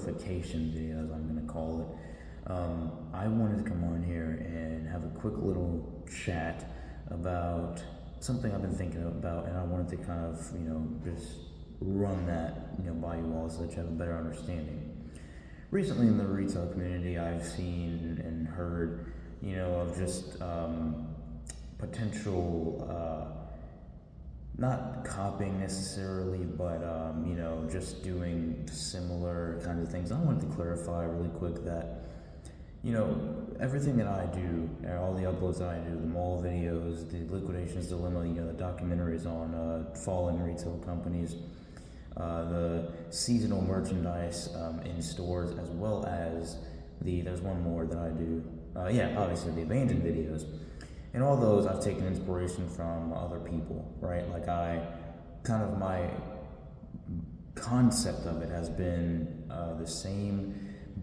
glorification videos, I'm going to call it. I wanted to come on here and have a quick little chat about something I've been thinking about, and I wanted to kind of, just run that, by you all so that you have a better understanding. Recently in the retail community, I've seen and heard, of just potential, not copying necessarily, but, just doing similar kinds of things. I wanted to clarify really quick that, everything that I do, and all the uploads that I do, the mall videos, the Liquidation's Dilemma, the documentaries on falling retail companies, the seasonal merchandise in stores, as well as there's one more that I do, obviously the abandoned videos. And all those I've taken inspiration from other people, right? Like my concept of it has been the same,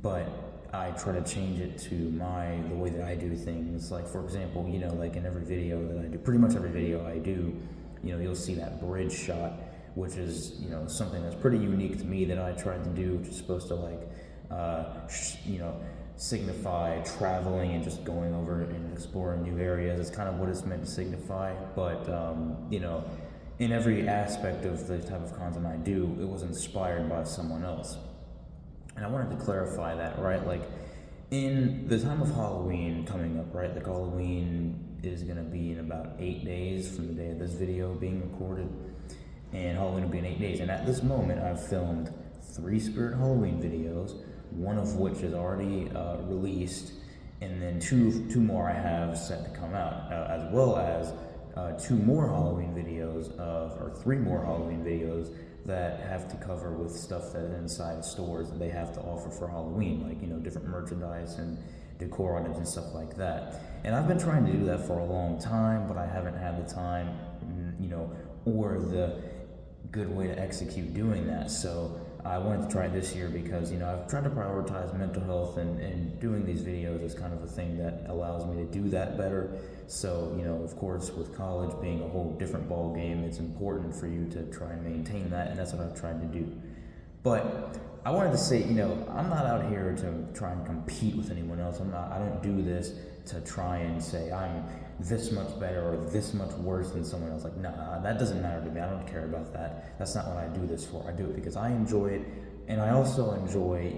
but I try to change it to the way that I do things. Like, for example, like in every video that I do, pretty much every video I do, you'll see that bridge shot, which is, something that's pretty unique to me that I tried to do, which is supposed to signify traveling and just going over and exploring new areas. It's kind of what it's meant to signify, but, in every aspect of the type of content I do, it was inspired by someone else. And I wanted to clarify that, right? Like, in the time of Halloween coming up, right? Like, Halloween is going to be in about 8 days from the day of this video being recorded. And Halloween will be in 8 days. And at this moment, I've filmed 3 Spirit Halloween videos, one of which is already released, and then two more I have set to come out, as well as 2 more Halloween videos, or 3 more Halloween videos that have to cover with stuff that's inside stores that they have to offer for Halloween, like, different merchandise and decor items and stuff like that. And I've been trying to do that for a long time, but I haven't had the time, or the good way to execute doing that. So I wanted to try this year because, I've tried to prioritize mental health, and doing these videos is kind of a thing that allows me to do that better. So, of course, with college being a whole different ball game, it's important for you to try and maintain that, and that's what I've tried to do. But I wanted to say, I'm not out here to try and compete with anyone else. I don't do this to try and say I'm this much better or this much worse than someone else. Like, nah, that doesn't matter to me. I don't care about that. That's not what I do this for. I do it because I enjoy it, and I also enjoy,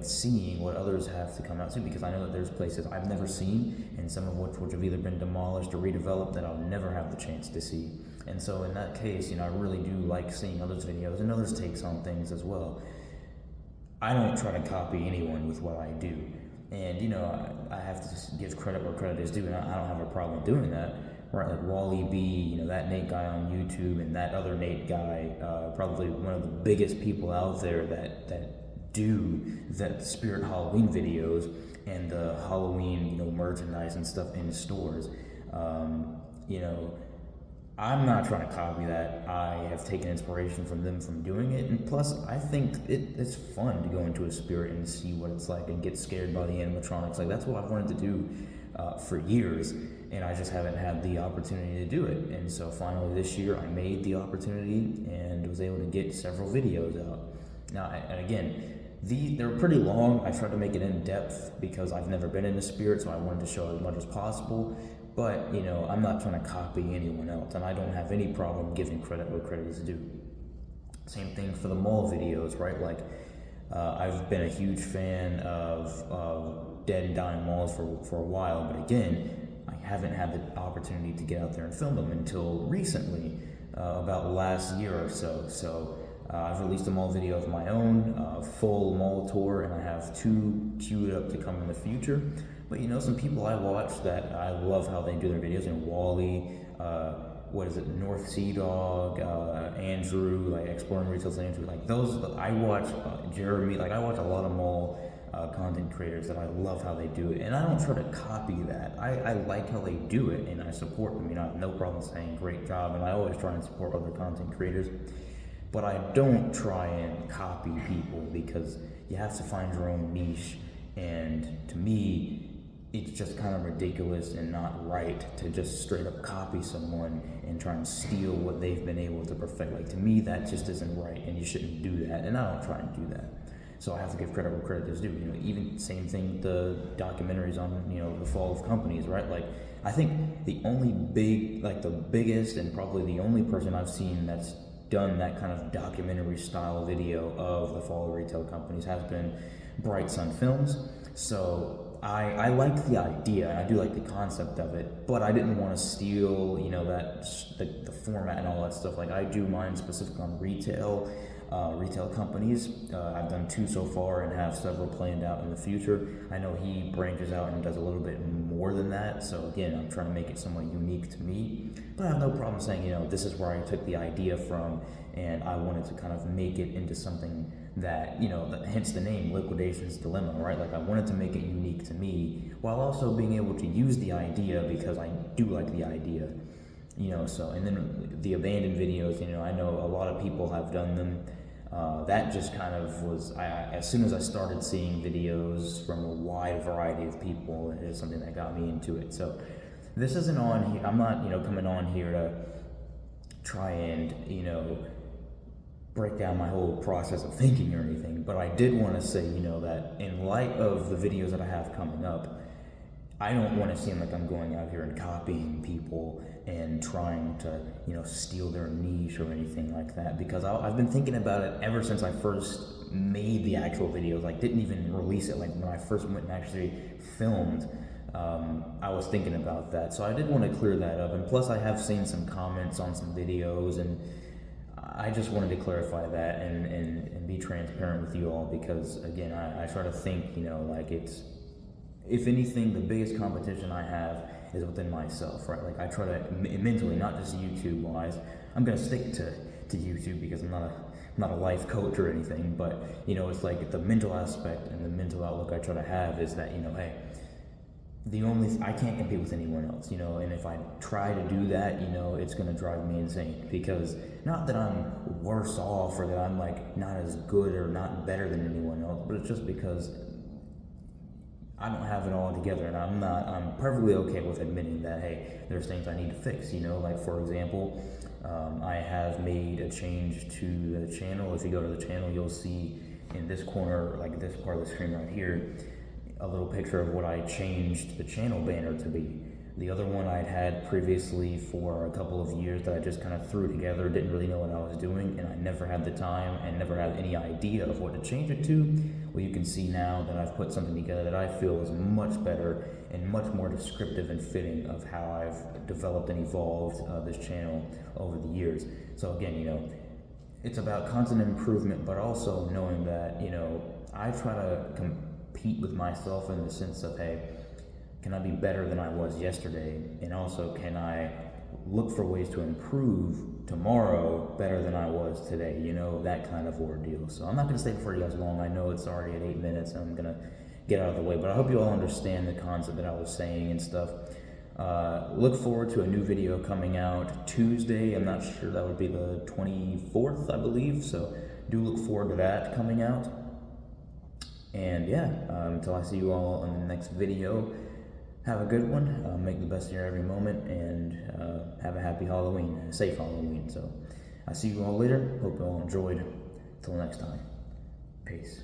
seeing what others have to come out to, because I know that there's places I've never seen, and some of which have either been demolished or redeveloped that I'll never have the chance to see. And so in that case, I really do like seeing others' videos and others' takes on things as well. I don't try to copy anyone with what I do. And, I have to just give credit where credit is due, and I don't have a problem doing that. Right, like Wally B, that Nate guy on YouTube, and that other Nate guy, probably one of the biggest people out there that do that Spirit Halloween videos and the Halloween, merchandise and stuff in stores. I'm not trying to copy that. I have taken inspiration from them from doing it, and plus, I think it's fun to go into a Spirit and see what it's like and get scared by the animatronics. Like, that's what I've wanted to do for years, and I just haven't had the opportunity to do it. And so finally this year, I made the opportunity and was able to get several videos out. Now, and again, they're pretty long. I tried to make it in depth because I've never been in a Spirit, so I wanted to show as much as possible. But, I'm not trying to copy anyone else, and I don't have any problem giving credit where credit is due. Same thing for the mall videos, right? Like, I've been a huge fan of dead and dying malls for a while, but again, I haven't had the opportunity to get out there and film them until recently, about last year or so. So I've released a mall video of my own, full mall tour, and I have 2 queued up to come in the future. But some people I watch that I love how they do their videos, Wally, North Sea Dog, Andrew, like Exploring Retail's Andrew, like those, I watch Jeremy, like I watch a lot of mall content creators that I love how they do it, and I don't try to copy that. I like how they do it, and I support them. I have no problem saying great job, and I always try and support other content creators. But I don't try and copy people, because you have to find your own niche, and to me, it's just kind of ridiculous and not right to just straight up copy someone and try and steal what they've been able to perfect. Like, to me, that just isn't right, and you shouldn't do that, and I don't try and do that. So I have to give credit where credit is due. You know, even same thing with the documentaries on, you know, the fall of companies, right? Like, I think the only the biggest and probably the only person I've seen that's done that kind of documentary style video of the fall of retail companies has been Bright Sun Films. So I liked the idea, and I do like the concept of it, but I didn't want to steal, you know, the format and all that stuff. Like, I do mine specific on retail companies. I've done 2 so far and have several planned out in the future. I know he branches out and does a little bit more than that, so again, I'm trying to make it somewhat unique to me, but I have no problem saying, you know, this is where I took the idea from, and I wanted to kind of make it into something that, you know, hence the name, Liquidation's Dilemma, right? Like, I wanted to make it unique to me, while also being able to use the idea because I do like the idea, you know. So, and then the abandoned videos, you know, I know a lot of people have done them. That just kind of was, as soon as I started seeing videos from a wide variety of people, it is something that got me into it. So this isn't on here, I'm not, you know, coming on here to try and, you know, break down my whole process of thinking or anything, but I did want to say, you know, that in light of the videos that I have coming up, I don't want to seem like I'm going out here and copying people and trying to, you know, steal their niche or anything like that, because I've been thinking about it ever since I first made the actual videos. Like, didn't even release it. Like, when I first went and actually filmed, I was thinking about that. So I did want to clear that up, and plus I have seen some comments on some videos, and I just wanted to clarify that and be transparent with you all, because again, I try to think, you know, like, it's, if anything, the biggest competition I have is within myself, right? Like, I try to mentally, not just YouTube wise. I'm gonna stick to YouTube because I'm not a life coach or anything, but, you know, it's like the mental aspect and the mental outlook I try to have is that, you know, hey, I can't compete with anyone else, you know, and if I try to do that, you know, it's gonna drive me insane, because not that I'm worse off or that I'm like not as good or not better than anyone else, but it's just because I don't have it all together, and I'm perfectly okay with admitting that, hey, there's things I need to fix, you know. Like, for example, I have made a change to the channel. If you go to the channel, you'll see in this corner, like this part of the screen right here, a little picture of what I changed the channel banner to be. The other one I'd had previously for a couple of years that I just kind of threw together, didn't really know what I was doing, and I never had the time and never had any idea of what to change it to. Well, you can see now that I've put something together that I feel is much better and much more descriptive and fitting of how I've developed and evolved this channel over the years. So again, you know, it's about constant improvement, but also knowing that, you know, I try to compete with myself in the sense of, hey, can I be better than I was yesterday? And also, can I look for ways to improve tomorrow better than I was today? You know, that kind of ordeal. So I'm not going to stay before you guys long. I know it's already at 8 minutes, and I'm going to get out of the way. But I hope you all understand the concept that I was saying and stuff. Look forward to a new video coming out Tuesday. I'm not sure, that would be the 24th, I believe. So do look forward to that coming out. And yeah, until I see you all in the next video, have a good one, make the best of your every moment, and have a happy Halloween, a safe Halloween. So I see you all later. Hope you all enjoyed. Till next time. Peace.